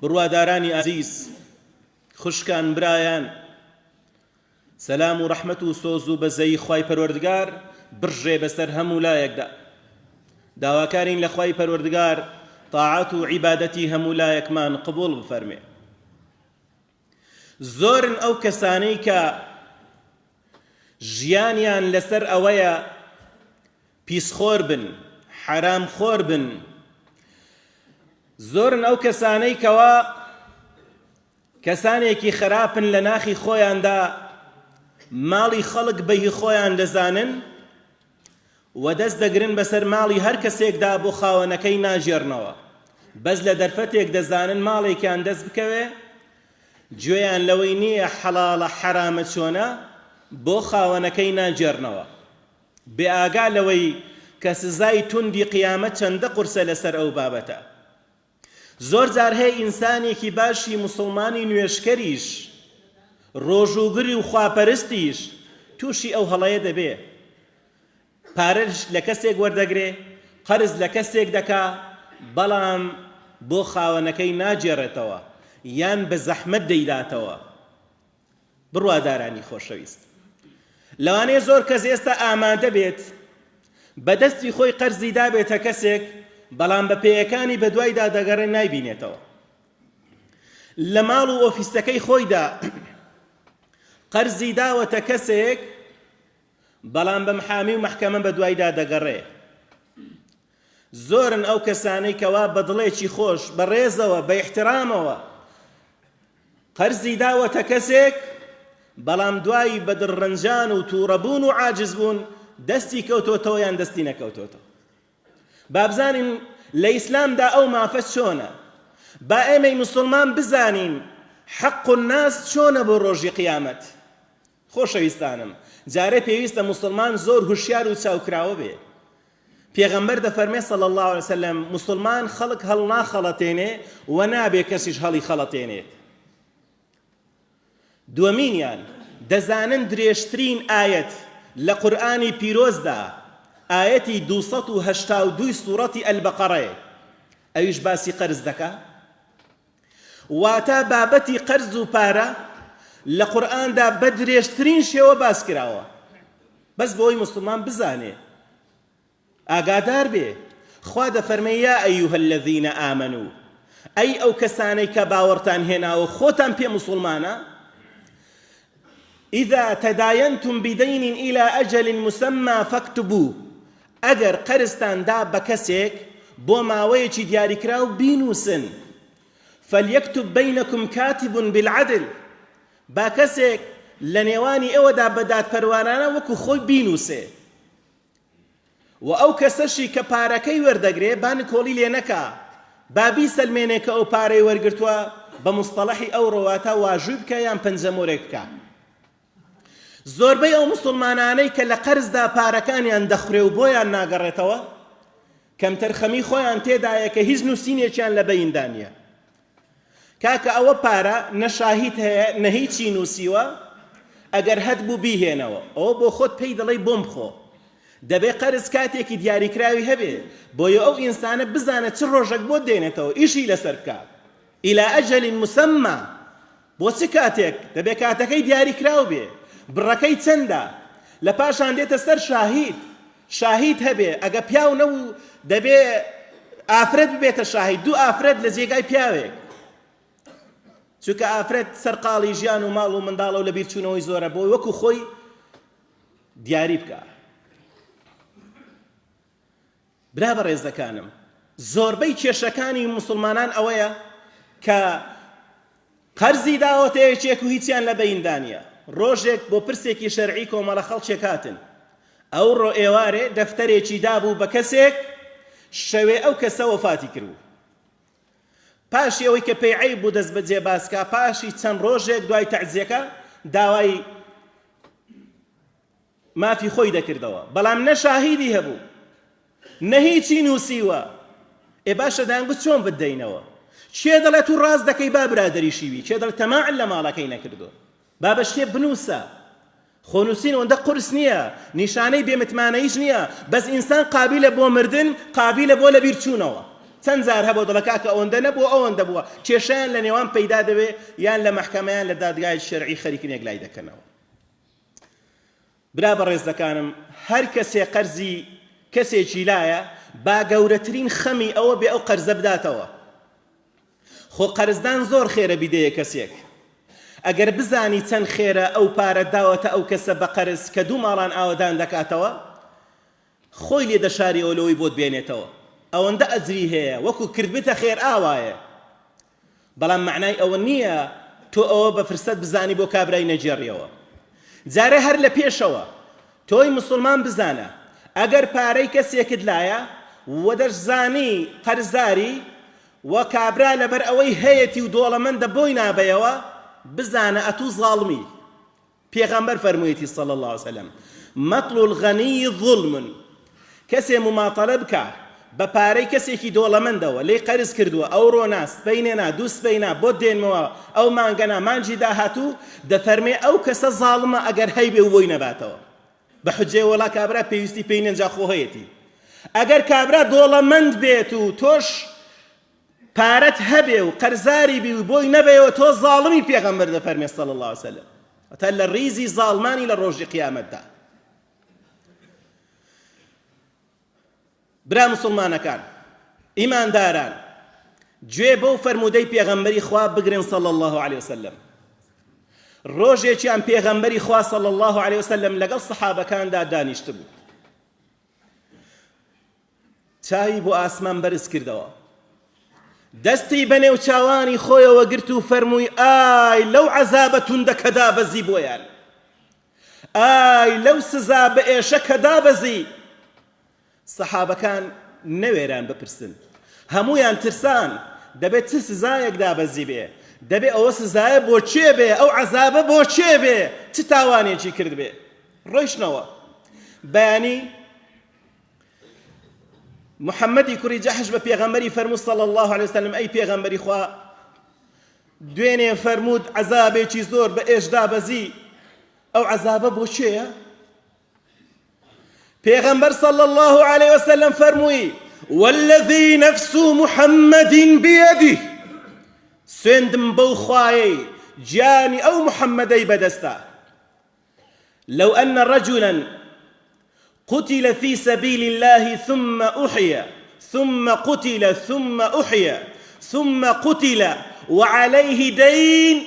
بڕوادارانی ئازیز، خوشکان برایان، سەلام و ڕەحمەت و سۆز و بەزەی خوای پەروەردگار بڕژێ بەسەر هەموو لایەکدا. داواکارین لە خوای پەروەردگار تاعات و عیبادەتی هەموو لایەکمان قبوڵ بفەرمێ. زۆرن ئەو کەسانەی کە ژیانیان لەسەر ئەوەیە پیسخۆر بن، حرامخۆر بن. زۆرن ئەو کەسانەی کەوا کەسانێکی خراپن لە ناخی خۆیاندا، ماڵی خەڵک بەهی خۆیان دەزانن و دەست دەگرن بەسەر ماڵی هەر کەسێکدا بۆ خاوەنەکەی ناژێڕنەوە. بەس لە دەرفەتێک دەزانن ماڵێکیان دەست بکەوێ، گوێیان لەوەی نییە حەڵاڵە حەرامە چۆنە، بۆ خاوەنەکەی ناجێڕنەوە، بێئاگا لەوەی کە سزای توندی قیامەت چەندە قورسە لەسەر ئەو بابەتە. زۆر جار هەیە ئینسانێکی باشی موسڵمانی نوێشکەریش، ڕۆژوگری و خواپەرستیش تووشی ئەو هەڵەیە دەبێ. پارەش لە کەسێک وەردەگرێ، قەرز لە کەسێک دەکا، بەڵام بۆ خاوەنەکەی ناجێڕێتەوە یان بە زەحمەت دەیداتەوە. بڕوادارانی خۆشەویست، لەوانەیە زۆر کەس ئێستا ئامادە بێت بەدەستی خۆی قەرزی دابێتە کەسێک، بەڵام بە پێیەکانی بە دوایدا دەگەڕێ نایبینێتەوە. لە ماڵ و ئۆفیسەکەی خۆیدا قەرزی داوەتە کەسێک، بەڵام بە محامی و مەحکەمە بە دوایدا دەگەڕێ. زۆرن ئەو کەسانەی کەوا بە دڵێکی خۆش، بە ڕێزەوە، بە ئیحترامەوە قەرزی داوەتە کەسێک، بەڵام دوایی بە دڕەنجان و تووڕەبوون و عاجزبوون دەستی کەوتۆتەوە یان دەستی نەکەوتۆتەوە. بابزانین لە ئیسلامدا ئەو مافە چۆنە، با ئێمەی موسڵمان بزانین حەق الناس چۆنە بۆ ڕۆژی قیامەت. خۆشەویستانم، جارێ پێویستە موسڵمان زۆر هوشیار و چاوکراوە بێ. پێغەمبەر دەفەرمێ صلی الله علیه وسلم موسڵمان خەڵک هەڵ ناخەڵەتێنێ و نابێ کەسیش هەڵی خەڵەتێنێت. دووەمینیان دەزانن درێژترین ئاەت لە قورئانی پیرۆزدا ئاەتی 282 سوورەتی ئەلبەقەڕەیە، ئەویش باسی قەرز دەکا. واتە بابەتی قەرز و پارە لە قورئاندا بە درێژترین شێوە باس کراوە، بەس بۆی موسڵمان بزانێ، ئاگادار بێ. خوا دەفەرمێ یا ئەیوهە الەذینە ئامەنوو، ئەی ئەو کەسانەی کە باوەڕتان هێناوە خۆتان پێ موسڵمانە، إذا تداينتم بدين إلى أجل مسمى فاكتبوه، ئەگەر قەرزتان دا بە کەسێک بۆ ماوەیەکی دیاریکراو بینووسن. فليكتب بينكم كاتب بالعدل، با کەسێک لە نێوانی ئێوەدا بە دادپەروانانە وەکو خۆی بینووسێ، و ئەو کەسەشی کە پارەکەی وەردەگرێ بانکۆڵی لێ نەکا، با بیسەلمێنێ کە ئەو پارەی وەرگرتووە بە مستەڵەحی ئەو ڕۆواتە واژووی بکە یان پەنجەمۆرێک بکە. زۆربەی ئەو موسڵمانانەی کە لە قەرزدا پارەکانیان دەخورێ و بۆیان ناگەڕێتەوە، کەم تەرخەمی خۆیان تێدایە کە هیچ نووسینێکیان لە بەیندان نییە. کاکە ئەوە پارە نە شاهید هەیە نە هیچی نووسیوە، ئەگەر هەت بوو بیهێنەوە، ئەوە بۆ خۆت پێی دەڵێی بۆم بخۆ. دەبێ قەرز کاتێکی دیاریکراوی هەبێ بۆیە ئەو ئینسانە بزانە چ ڕۆژێک بۆ دێنێتەوە، ئیشی لەسەر بکە. ئیلا ئەجەلی مسەمما، بۆ چ کاتێک دەبێ کاتەکەی دیاریکراو بێ، بڕەکەی چەندە، لە پاشان دێتە سەر شاهید هەبێ. ئەگە پیاو نەبوو دەبێ ئافرەت ببێتە شاهید، دوو ئافرەت لە جێگای پیاوێک، چونکە ئافرەت سەرقاڵی ژیان و ماڵ و منداڵە و لە بیرچوونەوەی زۆرە، بۆ وەکو خۆی دیاری بکە. برا بەڕێزەکانم، زۆربەی کێشەکانی موسڵمانان ئەوەیە کە قەرزی داوەتە یەکێک و هیچیان لە بەیندانە. ڕۆژێک بۆ پرسێکی شەرعی کۆمەڵە خەڵکێک هاتن، ئەو ڕۆ ئێوارێ دەفتەرێکی دابوو بە کەسێک، شەوێ ئەو کەسە وەفاتی کردوو. پاشی ئەوەی کە پێی عەیب بوو دەست بەجێ باسکە، پاشی چەند ڕۆژێک دوای تەعزیەکە داوای مافی خۆی دەکردەوە، بەڵام نە شاهیدی هەبوو نە هیچی نووسیوە. باشە دەیانگوت چۆن بدەینەوە؟ چێ دەڵێت و ڕاست دەکەی با برادەریشیوی، چێ دەڵێت تەماعن لە ماڵەکەی نەکردو، با بە شتێ بنووسە. خۆنووسین ئەوەندە قورس نییە، نیشانەی بێمتمانەییش نییە، بەس ئینسان قابیلە بۆ مردن، قابیلە بۆ لە بیرچوونەوە. چەند جار هەبوو دڵەکە کە ئەوەندە نەبووە ئەوەندە بووە کێشەیان لە نێوان پەیدا دەبێ یان لە مەحکەمەیان لە دادگای شەرعی خەریکن یەکلای دەکەنەوە. برا بەڕێزەکانم هەر کەسێ قەرزی کەسێکی لایە با گەورەترین خەمی ئەوە بێ ئەو قەرزە بداتەوە. خۆ قەرزدان زۆر خێرە بیدەیە کەسێک ئەگەر بزانی چەند خێرە ئەو پارە داوەتە ئەو کەسە بە قەرز کە دوو ماڵان ئاوەدان دەکاتەوە خۆی لێ دەشاریەوە لەوەی بۆت بێنێتەوە ئەوەندە ئەجری هەیە وەکو کردبتە خێر ئاوایە. بەڵام معنای ئەوە نییە تۆ ئەوە بە فرسەت بزانی بۆ کابرای نەجێڕیەوە. جارێ هەر لە پێشەوە تۆی مسلمان بزانە ئەگەر پارەی کەسێکت لایە و دەشزانی قەرزداری و کابرا لەبەر ئەوەی هەیەی و دۆڵەمەندە بۆی نابەیەوە بزانە ئەتوو زاڵمی. پێغەمبەر فەرموویەتی صلی الله عليه وسلم مەطل الغەنی ظلم. کەسێ مماتەلە بکە بە پارەی کەسێکی دۆڵەمەندەوە لێی قەرز کردووە ئەو ڕۆنا سپەینێنا دوو سپەینا بۆ دێنمەوە ئەو مانگەنا مانجی داهاتوو دەفەرمێ ئەو کەسە زاڵمە ئەگەر هەیبێ و بۆی نەباتەوە بە حجێ وەڵا کابرا پێویستی پێی نەنجا خۆ هەیەتی. ئەگەر کابرا دۆڵەمەند بێت و تۆش پارەت هەبێ و قەرزاری بی و بۆی نەبێەوە تۆ زاڵمی پێغەمبەر دەفەرمێ صلی الله عليه وسلم ئەتا لە ڕیزی زاڵمانی لە ڕۆژی قیامەتدا. برا مسلمانەکان ئیمانداران گوێ بەو فەرموودەی پێغەمبەری خوا بگرن صلی الله عليه وسلم. ڕۆژێکیان پێغەمبەری خوا صلی الله عليه وسلم لەگەڵ سەحابەکاندا دانیشت بوو چاوی بۆ ئاسمان بەرز کردەوە دەستی بە نێو چاوانی خۆیەوە گرت و فەرمووی ئای لەو عەزابە توندە کە دابەزی بۆیان ئای لەو سزا بە ئێشە کە دابەزی. سەحابەکان نەوێران بپرسن هەموویان ترسان دەبێت چ سزایەک دابەزی بێ دەبێت ئەوە سزایە بۆ چێ بێ ئەو عەزابە بۆ چێ بێ چ تاوانێکی کرد بێ. ڕۆیشتنەوە بەیانی محەممەدی کوڕی جەحش بە پێغەمبەری فەرموود صلی الله عليه وسلم ئەی پێغەمبەری خوا دوێنێ فەرموود عەزابێکی زۆر بە ئێش دابەزی ئەو عەزابە بۆ چێیە؟ پیغمبر صلی الله عليه وسلم فرموی والذي نفس محمد بيده سندم بو خواي جاني أو محمدي بدستا لو أن رجلا قتل في سبيل الله ثم أحيا ثم قتل ثم أحيا ثم قتل وعليه دين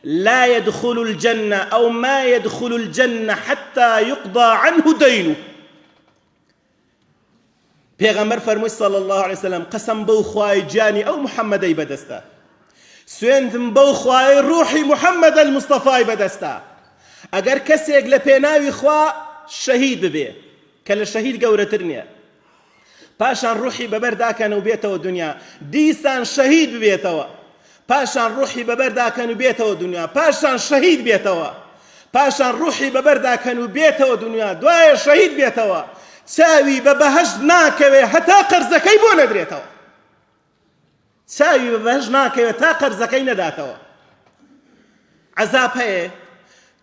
لا يدخل الجنة أو ما يدخل الجنة حتى يقضى عنه دينه. پیغمبر فرمووی صلی الله عليه وسلم قسم بەو خوای جانی ئەو محەممەدەی بەدەستە سوێندم بەو خوای ڕوحی محەممەد المستەفای بەدەستە ئەگەر کەسێک لە پێناوی خوا شەهید ببێ کە لە شەهید گەورەتر نییە پاشان ڕوحی بەبەرداکەن و بێتەوە دنیا دیسان شەهید ببێتەوە پاشان ڕوحی بەبەرداکەن و بێتەوە دنیا پاشان شەهید بێتەوە پاشان ڕوحی بەبەرداکەن و بێتەوە دنیا دوایە شەهید بێتەوە چاوی بە بەهەشت ناکەوێ هەتا قەرزەکەی بۆ نەدرێتەوە چاوی بە بەهەشت ناکەوێت تا قەرزەکەی نەداتەوە. عەزاب هەیە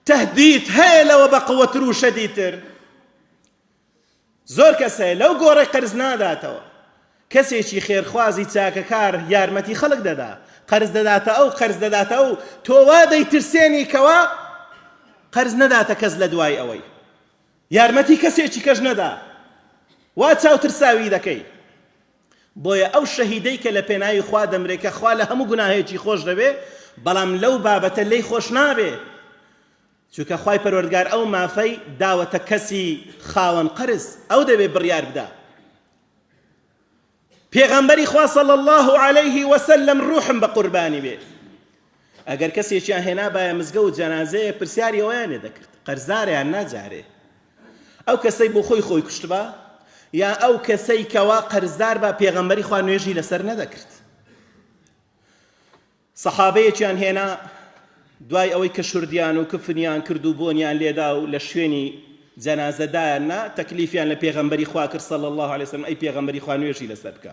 تەهدید هەیە لەوە بە قووەتر و شەدیدتر زۆر کەس هەیە لەو گۆڕەی قەرز ناداتەوە کەسێکی خێرخوازی چاکەکار یارمەتی خەڵک دەدا قەرز دەداتە ئەو قەرز دەداتە ئەو تۆ وا دەیترسێنی کەوا قەرز نەداتە کەس لە دوای ئەوەی یارمەتی کەسێکی کەش نەدا وا چاوترساوی دەکەی. بۆیە ئەو شەهیدەی کە لە پێناوی خوا دەمرێت کە خوا لە هەموو گوناهێکی خۆش دەبێ بەڵام لەو بابەتە لێی خۆش نابێ چونکە خوای پەروەردگار ئەو مافەی داوەتە کەسی خاوەن قەرز ئەو دەبێ بڕیار بدا. پێغەمبەری خوا صلی الله عليه وسلم ڕوحم بە قوربانی بێ ئەگەر کەسێکیان هێنا بایە مزگەوت جەنازەیە پرسیاری ئەویان لێ دەکرد قەرزدارێیان ناجارێ ئەو کەسەی بۆ خۆی خۆی کوشتبا یا ئەو کەسەی کەوا قەرزدار بە پێغەمبەری خوا نوێژی لەسەر نەدەکرد. سەحابەیەکیان هێنا دوای ئەوەی کە شوردیان و کفنیان کرد و بۆنیان لێدا و لە شوێنی جەنازەدایاننا تەکلیفیان لە پێغەمبەری خوا کرد صلی الله عليه وسلم ئەی پێغەمبەری خوا نوێژی لەسەر بکە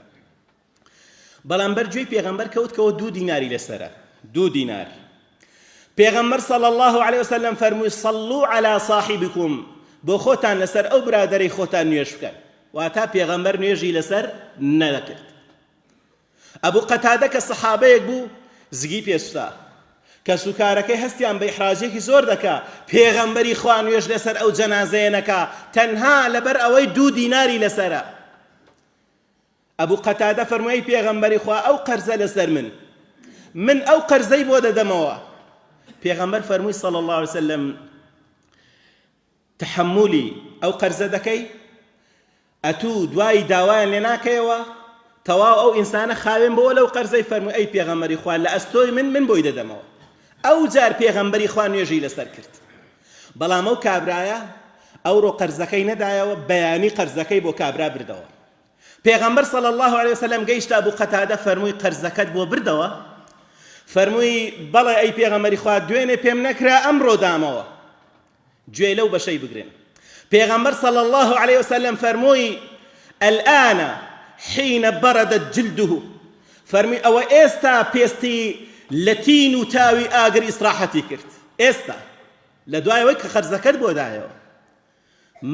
بەڵام بەرگوێی پێغەمبەر کەوتکەوە 2 دیناری لەسەرە 2 دینار. پێغەمبەر صلی الله عليه وسلم فەرمووی صلوا على صاحبكم بۆ خۆتان لەسەر ئەو برادەرەی خۆتان نوێژ بکەن واتە پێغەمبەر نوێژی لەسەر نەدەکرد. ئەبوو قەتادە کە سەحابەیەک بوو زگی پێسووتا کە سوکارەکەی هەستیان بە ئیحراجێکی زۆر دەکا پێغەمبەری خوا نوێژ لەسەر ئەو جەنازەیە نەکا تەنها لەبەر ئەوەی 2 دیناری لەسەرە. ئەبوو قەتادە فەرمووی پێغەمبەری خوا ئەو قەرزە لەسەر من ئەو قەرزەی بۆ دەدەمەوە. پێغەمبەر فەرمووی صلی الله عليه وسلم تحملی ئەو قەرزە دەکەی ئەتوو دوای داوایان لێ ناکەیەوە تەواو ئەو ئینسانە خاوێن بۆ لەو قەرزەی فەرمووی ئەی پێغەمبەری خوا لە ئەستۆی من بۆی دەدەمەوە. ئەو جار پێغەمبەری خوا نوێژی لەسەر کرد. بەڵام ئەو کابرایە ئەوڕۆ قەرزەکەی نەدایەوە بەیانی قەرزەکەی بۆ کابرا بردەوە. پێغەمبەر صلی الله عليه وسلم گەیشتا بوو قەتادە فەرمووی قەرزەکەت بۆ بردەوە؟ فەرمووی بەڵێ ئەی پێغەمبەری خوا دوێنێ پێم نەکرا ئەمڕۆ دامەوە. گوێ لەو بەشەی بگرن. پێغەمبەر صلی الله عليه وسلم فەرمووی الآن حين بردت جلده فەرمووی ئەوە ئێستا پێستی لە تین و تاوی ئاگر ئیسراحەتی کرد. ئێستا لە دوایەوەی کە قەرزەکەت بۆ دایەوە.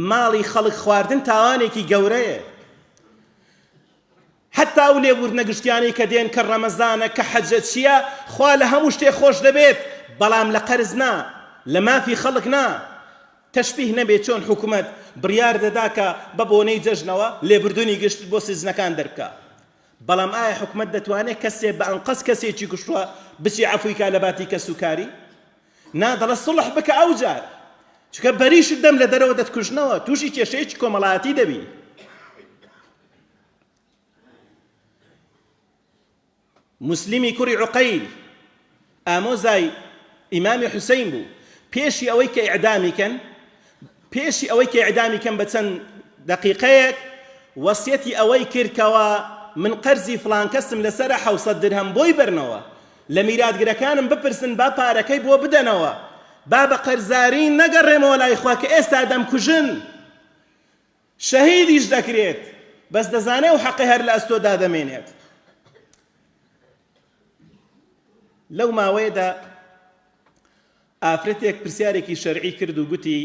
ماڵی خەڵک خواردن تاوانێکی گەورەیە. حتا ئەو لێبوردنە گشتیانەی کە دێن کە ڕەمەزانە کە حەجە چییە خوا لە هەموو شتێک خۆش دەبێت بەڵام لە قەرز نا لە مافی خەڵک نا. تەشبیه نەبێت چۆن حکوومەت بڕیار دەدا کە بە بۆنەی جەژنەوە لێبوردنی گشت بۆ سزنەکان دەربکە. بەڵام ئایا حکوومەت دەتوانێت کەسێ بە ئەنقەس کەسێکی کوشتووە بچی عەفوی کا لە باتی کەسوکاری؟ نا دەڵە سڵح بکە ئەو جار چکە بەریشت دەم لە دەرەوە دەتکوژنەوە تووشی کێشەیەکی کۆمەڵایەتی دەبی. مسلمی کوڕی عوقەیل ئامۆزای ئیمامی حوسەین بوو. پێشی ئەوەی کە ئیعدامی کەن بە چەند دەقیقەیەک وەسیەتی ئەوەی کردکەوە من قەرزی فڵان کەسم لەسەرە 700 درهم بۆی بەرنەوە لە میراتگرەکانم بپرسن با پارەکەی بۆ بدەنەوە با بە قەرزاری نەگەڕێمەوە لای خوا کە ئێستا دەمکوژن شەهیدیش دەکرێت بەس دەزانێ و حەقی هەر لە ئەستۆدا دەمێنێت. لەو ماوەیەدا ئافرەتێک پرسیارێکی شەرعی کرد و گوتی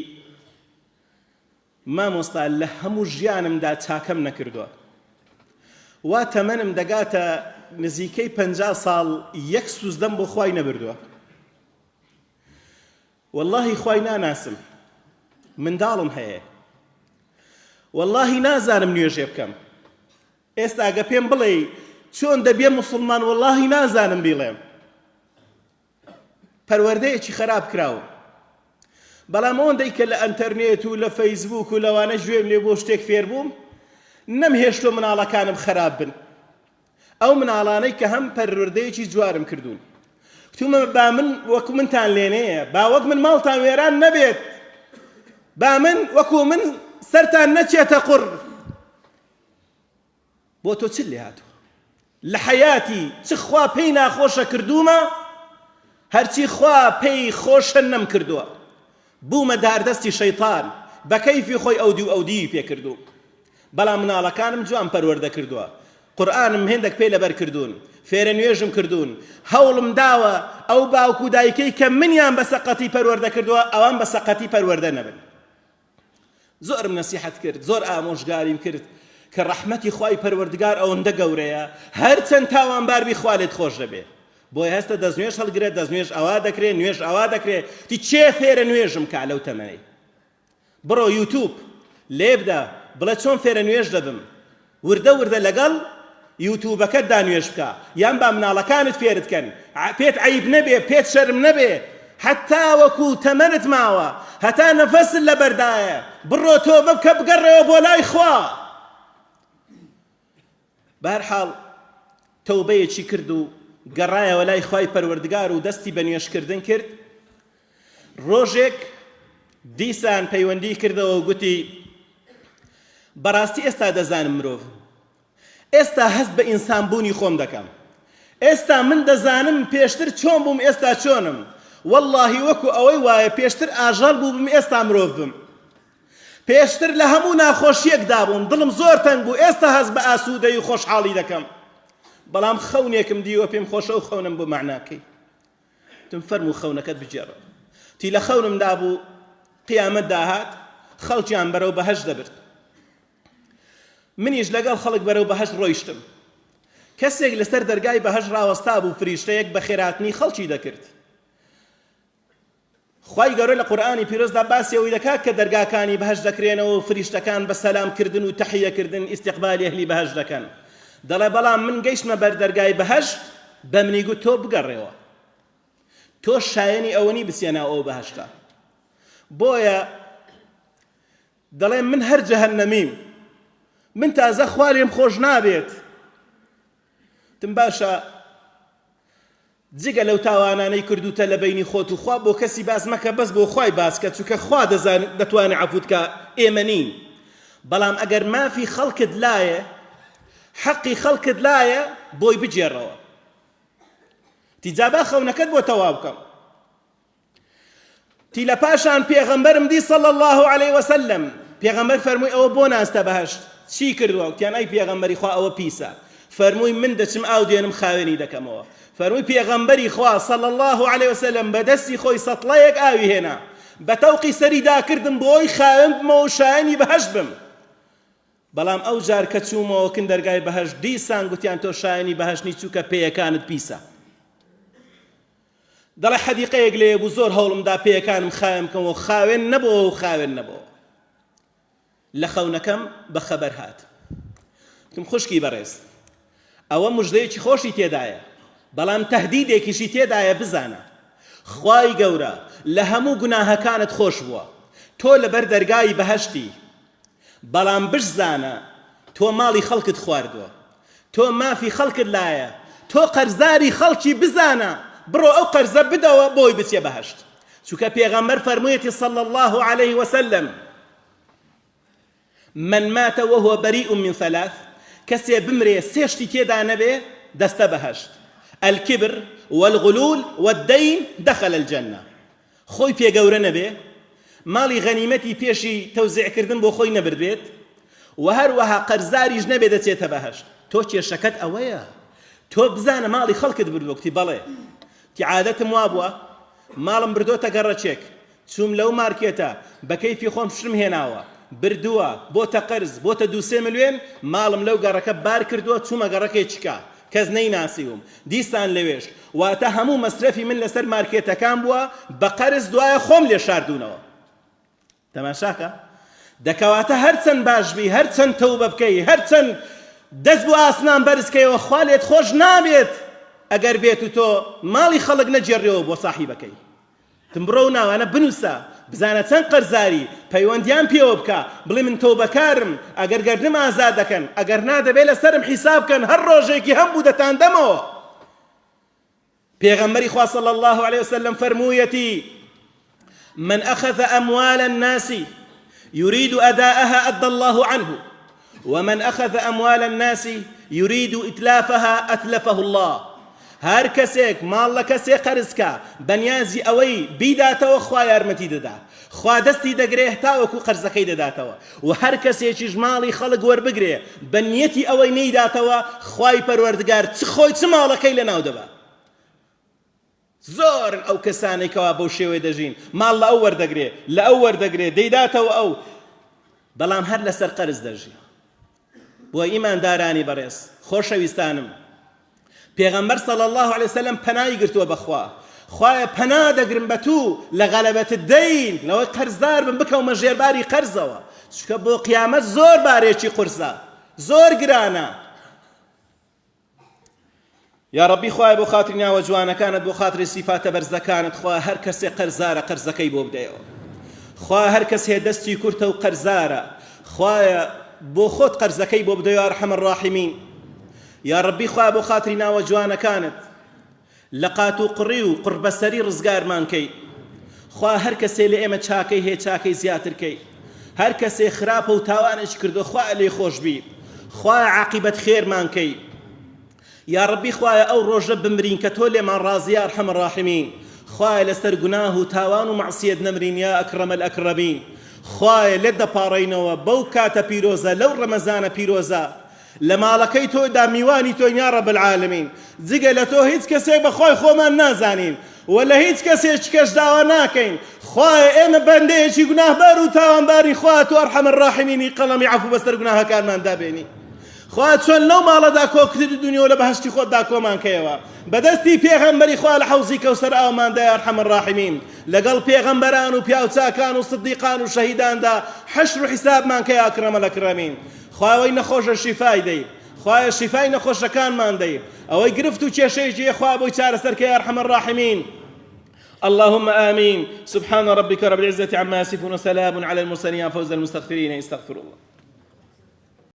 مامۆستا لە هەموو ژیانمدا چاکەم نەکردووە وا تەمەنم دەگاتە نزیکەی 50 ساڵ یەک سوزدەم بۆ خوای نەبردووە. واللهی خوای ناناسم منداڵم هەیە واللهی نازانم نوێژێ بکەم. ئێستا ئەگە پێم بڵێ چۆن دەبێ موسڵمان واللهی نازانم بیڵێم. پەروەردەیەکی خراپ کراوە. بەڵام ئەوەندەی کە لە ئەنتەرنێت و لە فەیسبوک و لەوانە گوێم لێ بۆ شتێک فێر بووم نەمهێشتۆ مناڵەکانم خراپ بن. ئەو مناڵانەی کە هەم پەروەردەیەکی جوارم کردوون کتومە با من وەکو منتان لێنەیە با وەک من ماڵتان وێران نەبێت با من وەکو من سەرتان نەچێتە قوڕ. بۆ تۆ چ لێ هاتووە لە حەیاتی چ خوا پێی ناخۆشە کردوومە هەرچی خوا پێی خۆشە نەم کردووە بوومە داردەستی شەیطان بە کەیفی خۆی ئەودی و ئەودی پێ کردو. بەڵام مناڵەکانم جوان پەروەردە کردووە قورئانم هێندێک پێی لەبەر کردوون فێرە نوێژم کردوون هەوڵم داوە ئەو باوکو دایکەی کە منیان بە سەقەتی پەروەردە کردووە ئەوان بە سەقەتی پەروەردە نەبن. زۆرم نەسیحەت کرد زۆر ئامۆژگاریم کرد کە ڕەحمەتی خوای پەروەردگار ئەوەندە گەورەیە هەرچەند تاوانبار بی خوا لێت خۆش دەبێت. بۆی هەستە دەستنوێژ هەڵگرێت دەستنوێژ ئەوا دەکرێت نوێژ ئەوا دەکرێت تی چێ فێرە نوێژم کا لەو تەمەنەی بڕۆ یوتیوب لێبدا بڵێ چۆن فێرە نوێژ دەبم وردە وردە لەگەڵ یوتیوبەکەتدا نوێژ بکە یان با مناڵەکانت فێرت کەن پێت عەیب نەبێ پێت شەرم نەبێ حتا وەکو تەمەنت ماوە هەتا نەفەست لەبەردایە بڕۆ تۆ بکە بگەڕێەوە بۆ لای خوا. بەهەرحاڵ تەوبەیەکی کرد و گەڕایەوە لای خوای پەروەردگار و دەستی بە نوێژکردن کرد. ڕۆژێک دیسان پەیوەندی کردەوە و گوتی بەڕاستی ئێستا دەزانم مرۆڤ ئێستا هەست بە ئینسانبوونی خۆم دەکەم ئێستا من دەزانم پێشتر چۆن بووم ئێستا چۆنم واللهی وەکو ئەوەی وایە پێشتر ئاژەڵ بووم ئێستا مرۆڤ بم پێشتر لە هەموو ناخۆشیەکدا بووم دڵم زۆر تەنگ بوو ئێستا هەست بە ئاسوودەی و خۆشحاڵی دەکەم. بەڵام خەونێکم دیوە پێم خۆشە و خەونم بۆ معناکەی تم فەرموو خەونەکەت بجێڕە تی لە خەونمدا بوو قیامەت داهات خەڵکیان بەرەو بەهەشت دەبرد منیش لەگەڵ خەڵک بەرەو بەهەشت ڕۆیشتم کەسێک لەسەر دەرگای بەهەژ ڕاوەستا بوو فریشتەیەک بە خێراتنی خەڵکی دەکرد. خوای گەورە لە قورئانی پیرۆزدا باسی ئەوەی دەکات کە دەرگاکانی بەهەژ دەکرێنەوە و فریشتەکان بە سەلامکردن و تەحیەکردن ئیستیقبالی ئەهلی بەهەژ دەکەن. دەڵێ بەڵام من گەیشتمە بەر دەرگای بەهەشت بە منی گوت تۆ بگەڕێەوە، تۆ شایەنی ئەوەنی بچێنە ئەو بەهەشتە. بۆیە دەڵێ من هەر جەهەنەمیم، من تازە خوا لێم خۆش نابێت. تم باشە جگە لەو تاوانانەی کردوتە لە بینی خۆت و خوا بۆ کەسی باس مەکە، بەس بۆ خوای باسکە، چونکە خوا دەتوانێت عەفوت کە ئێمە نین. بەڵام ئەگەر مافی خەڵکت لایە، حەقی خەڵکت لایە، بۆی بجێڕەوە. تیجابا خەونەکەت بۆ تەواو بکەم. تی لە پاشان پێغەمبەرم دی صلی الله علیه وسلم، پێغەمبەر فەرمووی ئەوە بۆ ناستە بەهەشت چی کردووە؟ وتیان ئەی پێغەمبەری خوا ئەوە پیسە. فەرمووی من دەچم ئاو دێنم خاوێنی دەکەمەوە. فەرمووی پێغەمبەری خوا صلی الله علیه وسلم بەدەستی خۆی سەتڵەیەک ئاوی هێنا، بە تەوقی سەریدا کردم بۆی خاوێن بمەوە و شایەنی بەهەشت بم. بەڵام ئەو جار کە چوومەوە کن دەرگای بەهەشت دیسان گوتیان تۆ شایەنی بەهەشت نی، چووکە پێیەکانت پیسە. دەڵێ حەدیقەیەک لێ بوو، زۆر هەوڵمدا پێیەکانم خاوێن بکەمەوە، خاوێن نەبووە و خاوێن نەبووە. لە خەونەکەم بەخەبەر هات. کم خوشکی بەڕێز، ئەوە موژدەیەکی خۆشی تێدایە، بەڵام تەهدیدێکیشی تێدایە. بزانە خوای گەورە لە هەموو گوناهەکانت خۆش بووە، تۆ لەبەر دەرگای بەهەشتی، بەڵام بشزانە تۆ ماڵی خەڵکت خواردووە، تۆ مافی خەڵکت لایە، تۆ قەرزداری خەڵکی. بزانە بڕۆ ئەو قەرزە بدەوە بۆی بچێ بەهەشت. چونکە پێغەمبەر فەرموویەتی صلی الله عليه وسلم من مات وهو بريء من ثلاث، کەسێ بمرێ سێشتی تێدا نەبێ دەستە بەهەشت: الكبر والغلول والدين دخل الجنة. خۆی پێگەورە نەبێ، ماڵی غەنیمەتی پێشی تەوزیعکردن بۆ خۆی نەبردێت، و هەروەها قەرزاریش نەبێ دەچێتە بەهەشت. تۆ کێشەکەت ئەوەیە، تۆ بزانە ماڵی خەڵکت بردووە. گوتی بەڵێ، تی عادەتم وا بووە ماڵم بردۆتە گەڕەچێک، چووم لەو مارکێتە بە کەیفی خۆم شتم هێناوە، بردووە بۆتە قەرز، بۆتە 2-3 ملیۆن، ماڵم لەو گەڕەکە بار کردووە، چوومە گەڕەکەی چکا، کەس نەیناسیوم، دیسان لەوێش. واتە هەموو مەسرەفی من لەسەر مارکێتەکان بووە بە قەرز، دوایە خۆم لێ شاردوونەوە. تەماشاکە دەکەواتە هەرچەند باشبی، هەرچەند تەوبە بکەی، هەرچەند دەست بۆ ئاسمان بەرزکەیەوە، خوا لێت خۆش نابێت ئەگەر بێت و تۆ ماڵی خەڵک نەجێڕیەوە بۆ ساحیبەکەی. تم بڕۆ و ناوانە بنووسە، بزانە چەند قەرزاری، پەیوەندیان پێوە بکە، بڵێ من تۆبەکارم، ئەگەر گەردنم ئازاد دەکەن، ئەگەر نادەبێت لەسەرم حیساب بکەن، هەر ڕۆژێکی هەم بوو دەتاندەمەوە. پێغەمبەری خوا صلی الله عليه وسلم فەرموویەتی من أخذ أموال الناس يريد أداءها أدى الله عنه، ومن أخذ أموال الناس يريد إتلافها أتلفه الله. هەر کەسێک ماڵ لە کەسێک قەرزکە بەنیازی ئەوەی بیداتەوە، خوا یارمەتی دەدا، خوا دەستی دەگرێ تاوەکو قەرزەکەی دەداتەوە. و هەر کەسێکیش ماڵی خەڵک وەربگرێ بە نیەتی ئەوەی نەیداتەوە، خوای پەروەردگار چ خۆی چ ماڵەکەی لەناو دەبات. زۆر ئەو کەسانەی کەوا بەو شێوەیە دەژین، ماڵ لە ئەو وەردەگرێ لە ئەو وەردەگرێ دەیداتەوە ئەو، بەڵام هەر لەسەر قەرز دەژی. بۆ ئیماندارانی بەڕێز خۆشەویستانم، پێغەمبەر صلی الله عليه وسلم پەنای گرتووە بەخوا، خوایە پەنا دەگرم بە تو لە غەلەبەت الدەین، لەوەی قەرزدار بم بکەومە ژێرباری قەرزەوە، چونکە بۆ قیامەت زۆر بارێکی قورسە، زۆر گرانە. یا ربی خوایە بۆ خاتری ناوە جوانەکانت، بۆ خاتری سیفاتە بەرزەکانت، خوایە هەر کەسێک قەرزارە قەرزەکەی بۆ بدەیەوە، خوایە هەر کەس هەیە دەستی کورتە و قەرزارە، خوایە بۆ خۆت قەرزەکەی بۆ بدەیەوە یا ئەرحەم الراحیمین. یا ربی خوایە بۆ خاتری ناوە جوانەکانت لە قات و قڕی و قڕبەسەری ڕزگارمان کەی، خوا هەر کەسێ لە ئێمە چاکەی هەیە چاکەی زیاترکەی، هەر کەسێ خراپە و تاوانش کردو خوایە لێ خۆشبی، خوایە عاقبەت خێرمان کەی. یا ربی خوایە ئەو ڕۆژە بمرین کە تۆ لێمان ڕازی یا ئەرحەم الراحیمین، خوایە لەسەر گوناه و تاوان و مەعسیەت نەمرین یا ئەکرەم الئەکرەمین، خوایە لێت دەپاڕێینەوە بەو کاتە پیرۆزە، لەو ڕەمەزانە پیرۆزە، لە ماڵەکەی تۆدا میوانی تۆ یا رب العالمین. جگە لە تۆ هیچ کەسێک بەخوای خۆمان نازانین و لە هیچ کەسێک کەش داوا ناکەین، خوایە ئێمە بەندەیەکی گوناهبار و تاوانباری، خوا تۆ ئەرحەم الراحیمینی قەڵەمی عەفو بەسەر گوناهەکانمان دابێنی. خوا چۆن لەو ماڵەدا کۆکرد و دنیا و لە بەهەشتی خۆتدا کۆمان کەیەوە بەدەستی پێغەمبەری خوا لە حەوزی کەوسەر ئاوماندا یا ئەرحەم الراحیمین لەگەڵ پێغەمبەران و پیاوچاکان و سدیقان و شەهیداندا حەشر و حیسابمان کە یا ئەکرەمە الئەکرەمین خوای نەخۆشە شیفای دەی خوای شیفای نەخۆشەکانمان دەی ئەوەی گرفت و کێشەیەکی خوا بۆی چارەسەر کە یا ئەرحەم الراحیمین اللهم آمين سبحان ربك رب العزة عما يصفون وسلام على المرسلين فوز المستغفرين استغفر الله